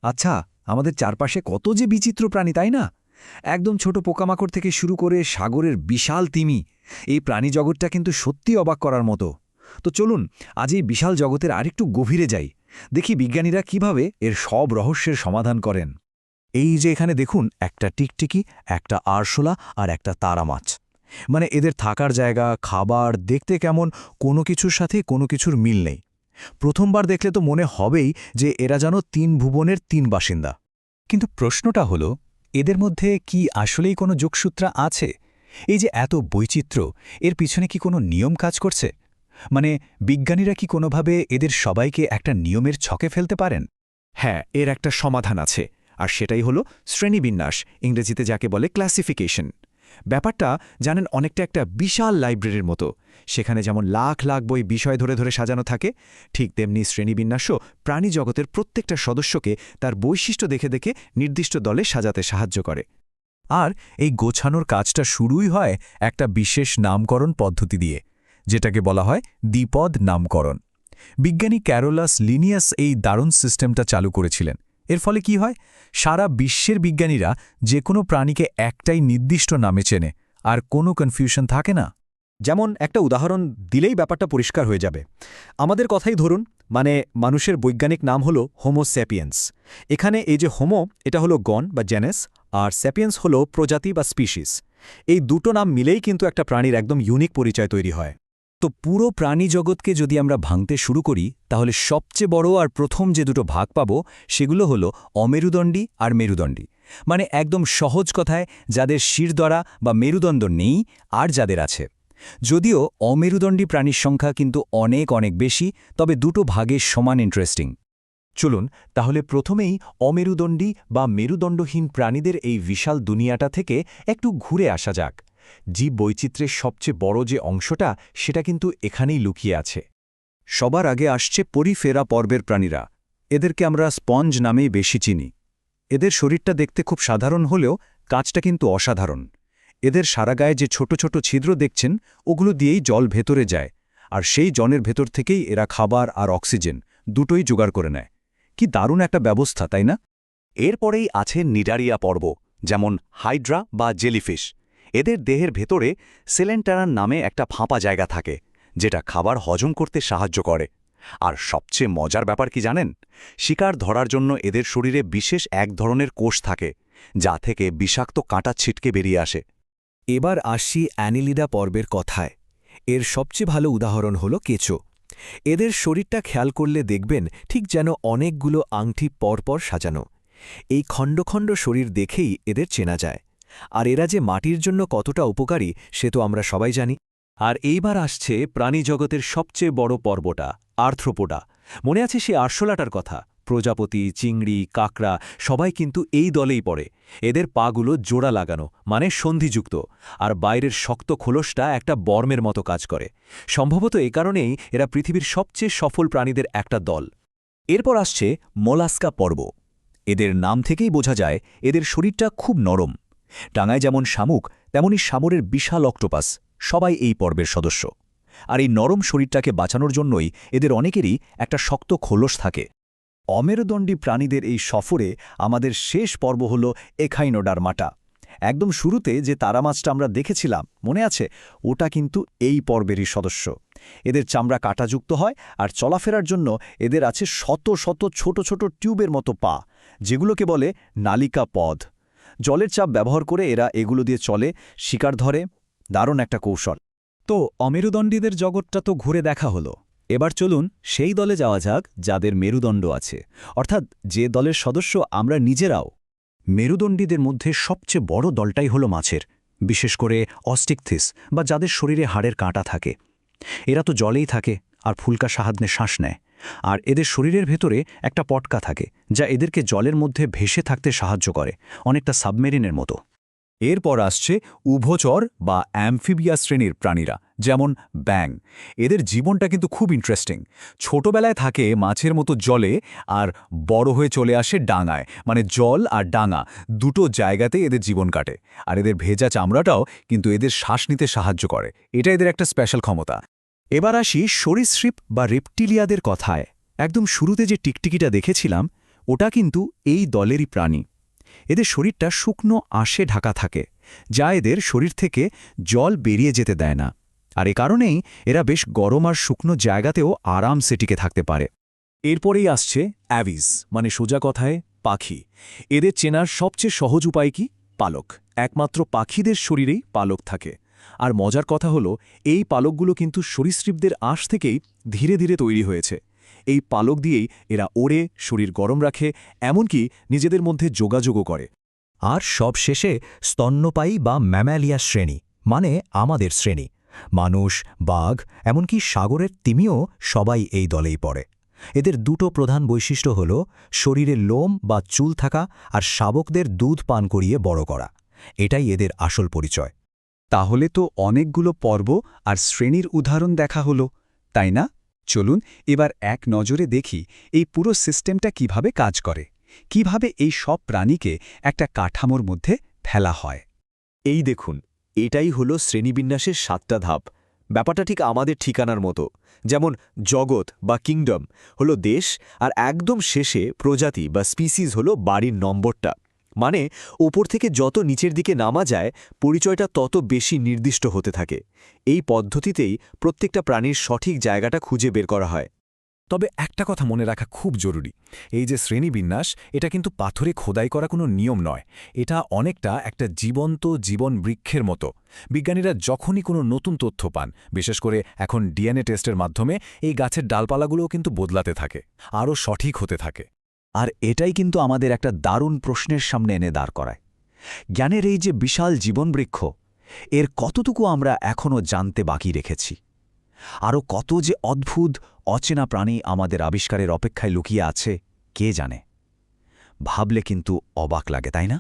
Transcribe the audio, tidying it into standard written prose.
আচ্ছা, আমাদের চারপাশে কত যে বিচিত্র প্রাণী, তাই না? একদম ছোট পোকামাকড় থেকে শুরু করে সাগরের বিশাল তিমি, এই প্রাণী জগৎটা কিন্তু সত্যি অবাক করার মতো। তো চলুন আজ এই বিশাল জগতের আরেকটু গভীরে যাই, দেখি বিজ্ঞানীরা কিভাবে এর সব রহস্যের সমাধান করেন। এই যে এখানে দেখুন, একটা টিকটিকি, একটা আরশোলা আর একটা তারা মাছ। মানে এদের থাকার জায়গা, খাবার দেখতে কেমন কোনো কিছুর সাথে কোনো কিছুর মিল নেই। প্রথমবার দেখলে তো মনে হবেই যে এরা যেন ৩ ভুবনের ৩ বাসিন্দা। কিন্তু প্রশ্নটা হলো, এদের মধ্যে কি আসলেই কোনো যোগসূত্র আছে? এই যে এত বৈচিত্র্য, এর পিছনে কি কোনো নিয়ম কাজ করছে? মানে বিজ্ঞানীরা কি কোনোভাবে এদের সবাইকে একটা নিয়মের ছকে ফেলতে পারেন? হ্যাঁ, এর একটা সমাধান আছে, আর সেটাই হলো শ্রেণীবিন্যাস, ইংরেজিতে যাকে বলে ক্লাসিফিকেশন। ব্যাপারটা জানেন অনেকটা একটা বিশাল লাইব্রেরির মতো। সেখানে যেমন লাখ লাখ বই বিষয় ধরে ধরে সাজানো থাকে, ঠিক তেমনি শ্রেণীবিন্যাসও প্রাণী জগতের প্রত্যেকটা সদস্যকে তার বৈশিষ্ট্য দেখে দেখে নির্দিষ্ট দলে সাজাতে সাহায্য করে। আর এই গোছানোর কাজটা শুরুই হয় একটা বিশেষ নামকরণ পদ্ধতি দিয়ে, যেটাকে বলা হয় দ্বিপদ নামকরণ। বিজ্ঞানী ক্যারোলাস লিনিয়াস এই দারুণ সিস্টেমটা চালু করেছিলেন। এর ফলে কি হয়, সারা বিশ্বের বিজ্ঞানীরা যে কোনো প্রাণীকে একটাই নির্দিষ্ট নামে চেনে, আর কোনো কনফিউশন থাকে না। যেমন একটা উদাহরণ দিলেই ব্যাপারটা পরিষ্কার হয়ে যাবে। আমাদের কথাই ধরুন, মানে মানুষের বৈজ্ঞানিক নাম হলো হোমো স্যাপিয়েন্স। এখানে এই যে হোমো, এটা হলো গণ বা জেনেস, আর স্যাপিয়েন্স হলো প্রজাতি বা স্পিসিস। এই দুটো নাম মিলেই কিন্তু একটা প্রাণীর একদম ইউনিক পরিচয় তৈরি হয়। তো পুরো প্রাণী জগৎকে যদি আমরা ভাঙতে শুরু করি, তাহলে সবচেয়ে বড় আর প্রথম যে দুটো ভাগ পাব, সেগুলো হলো অমেরুদণ্ডী আর মেরুদণ্ডী। মানে একদম সহজ কথায়, যাদের শিরদ্বারা বা মেরুদণ্ড নেই আর যাদের আছে। যদিও অমেরুদণ্ডী প্রাণীর সংখ্যা কিন্তু অনেক অনেক বেশি, তবে দুটো ভাগে সমান ইন্টারেস্টিং। চলুন তাহলে প্রথমেই অমেরুদণ্ডী বা মেরুদণ্ডহীন প্রাণীদের এই বিশাল দুনিয়াটা থেকে একটু ঘুরে আসা যাক। জীব বৈচিত্র্যের সবচেয়ে বড় যে অংশটা, সেটা কিন্তু এখানেই লুকিয়ে আছে। সবার আগে আসছে পরিফেরা পর্বের প্রাণীরা। এদেরকে আমরা স্পঞ্জ নামেই বেশি চিনি। এদের শরীরটা দেখতে খুব সাধারণ হলেও কাজটা কিন্তু অসাধারণ। এদের সারা গায়ে যে ছোট ছোট ছিদ্র দেখছেন, ওগুলো দিয়েই জল ভেতরে যায়, আর সেই জলের ভেতর থেকেই এরা খাবার আর অক্সিজেন দুটোই জোগাড় করে নেয়। কি দারুণ একটা ব্যবস্থা, তাই না? এরপরেই আছে নিডারিয়া পর্ব, যেমন হাইড্রা বা জেলিফিশ। এদের দেহের ভেতরে সেলেন্টারান নামে একটা ফাঁপা জায়গা থাকে, যেটা খাবার হজম করতে সাহায্য করে। আর সবচেয়ে মজার ব্যাপার কি জানেন? শিকার ধরার জন্য এদের শরীরে বিশেষ এক ধরনের কোষ থাকে, যা থেকে বিষাক্ত কাঁটা ছিটকে বেরিয়ে আসে। এবার আসি অ্যানিলিডা পর্বের কথায়। এর সবচেয়ে ভালো উদাহরণ হল কেঁচো। এদের শরীরটা খেয়াল করলে দেখবেন ঠিক যেন অনেকগুলো আংটি পরপর সাজানো। এই খণ্ড খণ্ড শরীর দেখেই এদের চেনা যায়। আর এরা যে মাটির জন্য কতটা উপকারী সে তো আমরা সবাই জানি। আর এইবার আসছে প্রাণী জগতের সবচেয়ে বড় পর্বটা, আর্থ্রোপোডা। মনে আছে সে আরশোলাটার কথা? প্রজাপতি, চিংড়ি, কাকড়া সবাই কিন্তু এই দলেই পড়ে। এদের পাগুলো জোড়া লাগানো, মানে সন্ধিযুক্ত, আর বাইরের শক্ত খোলসটা একটা বর্মের মতো কাজ করে। সম্ভবত এ কারণেই এরা পৃথিবীর সবচেয়ে সফল প্রাণীদের একটা দল। এরপর আসছে মোলাস্কা পর্ব। এদের নাম থেকেই বোঝা যায় এদের শরীরটা খুব নরম। ডাঙায় যেমন শামুক, তেমনি সামরের বিশাল অক্টোপাস সবাই এই পর্বের সদস্য। আর এই নরম শরীরটাকে বাঁচানোর জন্যই এদের অনেকেরই একটা শক্ত খোলস থাকে। অমেরুদণ্ডী প্রাণীদের এই সফরে আমাদের শেষ পর্ব হল এখাইনোডার্মাটা। একদম শুরুতে যে তারা মাছটা আমরা দেখেছিলাম, মনে আছে? ওটা কিন্তু এই পর্বেরই সদস্য। এদের চামড়া কাঁটাযুক্ত হয়, আর চলাফেরার জন্য এদের আছে শত শত ছোট ছোট টিউবের মতো পা, যেগুলোকে বলে নালিকা পদ। জলের চাপ ব্যবহার করে এরা এগুলো দিয়ে চলে, শিকার ধরে। দারুণ একটা কৌশল। তো অমেরুদণ্ডীদের জগৎটা তো ঘুরে দেখা হলো। এবার চলুন সেই দলে যাওয়া যাক যাদের মেরুদণ্ড আছে, অর্থাৎ যে দলের সদস্য আমরা নিজেরাও। মেরুদণ্ডীদের মধ্যে সবচেয়ে বড় দলটাই হলো মাছের, বিশেষ করে অস্টিকথিস বা যাদের শরীরে হাড়ের কাঁটা থাকে। এরা তো জলেই থাকে আর ফুলকা সাহায্যে শ্বাস নেয়। আর এদের শরীরের ভেতরে একটা পটকা থাকে, যা এদেরকে জলের মধ্যে ভেসে থাকতে সাহায্য করে, অনেকটা সাবমেরিনের মতো। এরপর আসছে উভচর বা অ্যামফিবিয়া শ্রেণীর প্রাণীরা, যেমন ব্যাং। এদের জীবনটা কিন্তু খুব ইন্টারেস্টিং। ছোটবেলায় থাকে মাছের মতো জলে, আর বড় হয়ে চলে আসে ডাঙায়, মানে জল আর ডাঙা দুটো জায়গাতেই এদের জীবন কাটে। আর এদের ভেজা চামড়াটাও কিন্তু এদের শ্বাস নিতে সাহায্য করে, এটা এদের একটা স্পেশাল ক্ষমতা। এবার আসি সরীসৃপ বা রেপটিলিয়াদের কথায়। একদম শুরুতে যে টিকটিকিটা দেখেছিলাম, ওটা কিন্তু এই দলেরই প্রাণী। এদের শরীরটা শুকনো আঁশে ঢাকা থাকে, যা এদের শরীর থেকে জল বেরিয়ে যেতে দেয় না। আর এ কারণেই এরা বেশ গরম আর শুকনো জায়গাতেও আরামসে টিকে থাকতে পারে। এরপরেই আসছে অ্যাভিস, মানে সোজা কথায় পাখি। এদের চেনার সবচেয়ে সহজ উপায় কি? পালক। একমাত্র পাখিদের শরীরেই পালক থাকে। আর মজার কথা হলো, এই পালকগুলো কিন্তু সরীসৃপদের আঁশ থেকেই ধীরে ধীরে তৈরি হয়েছে। এই পালক দিয়েই এরা ওড়ে, শরীর গরম রাখে, এমনকি নিজেদের মধ্যে যোগাযোগও করে। আর সব শেষে স্তন্যপায়ী বা ম্যামালিয়া শ্রেণী, মানে আমাদের শ্রেণী। মানুষ, বাঘ, এমনকি সাগরের তিমিও সবাই এই দলেই পড়ে। এদের দুটো প্রধান বৈশিষ্ট্য হল শরীরে লোম বা চুল থাকা আর শাবকদের দুধ পান করিয়ে বড় করা। এটাই এদের আসল পরিচয়। তাহলে তো অনেকগুলো পর্ব আর শ্রেণীর উদাহরণ দেখা হলো, তাই না? চলুন এবার এক নজরে দেখি এই পুরো সিস্টেমটা কিভাবে কাজ করে, কিভাবে এই সব প্রাণীকে একটা কাঠামোর মধ্যে ফেলা হয়। এই দেখুন, এটাই হলো শ্রেণীবিন্যাসের 7টা ধাপ। ব্যাপারটা ঠিক আমাদের ঠিকানার মতো। যেমন জগৎ বা কিংডম হলো দেশ, আর একদম শেষে প্রজাতি বা স্পিসিস হলো বাড়ির নম্বরটা। মানে ওপর থেকে যত নিচের দিকে নামা যায়, পরিচয়টা তত বেশি নির্দিষ্ট হতে থাকে। এই পদ্ধতিতেই প্রত্যেকটা প্রাণীর সঠিক জায়গাটা খুঁজে বের করা হয়। তবে একটা কথা মনে রাখা খুব জরুরি, এই যে শ্রেণীবিন্যাস, এটা কিন্তু পাথরে খোদাই করা কোনো নিয়ম নয়। এটা অনেকটা একটা জীবন্ত জীবন বৃক্ষের মতো। বিজ্ঞানীরা যখনই কোনো নতুন তথ্য পান, বিশেষ করে এখন ডিএনএ টেস্টের মাধ্যমে, এই গাছের ডালপালাগুলোও কিন্তু বদলাতে থাকে, আরও সঠিক হতে থাকে। আর এটাই কিন্তু আমাদের একটা দারুণ প্রশ্নের সামনে এনে দাঁড় করায়। জ্ঞানের এই যে বিশাল জীবনবৃক্ষ, এর কতটুকু আমরা এখনও জানতে বাকি রেখেছি? আরও কত যে অদ্ভুত অচেনা প্রাণী আমাদের আবিষ্কারের অপেক্ষায় লুকিয়ে আছে, কে জানে? ভাবলে কিন্তু অবাক লাগে, তাই না?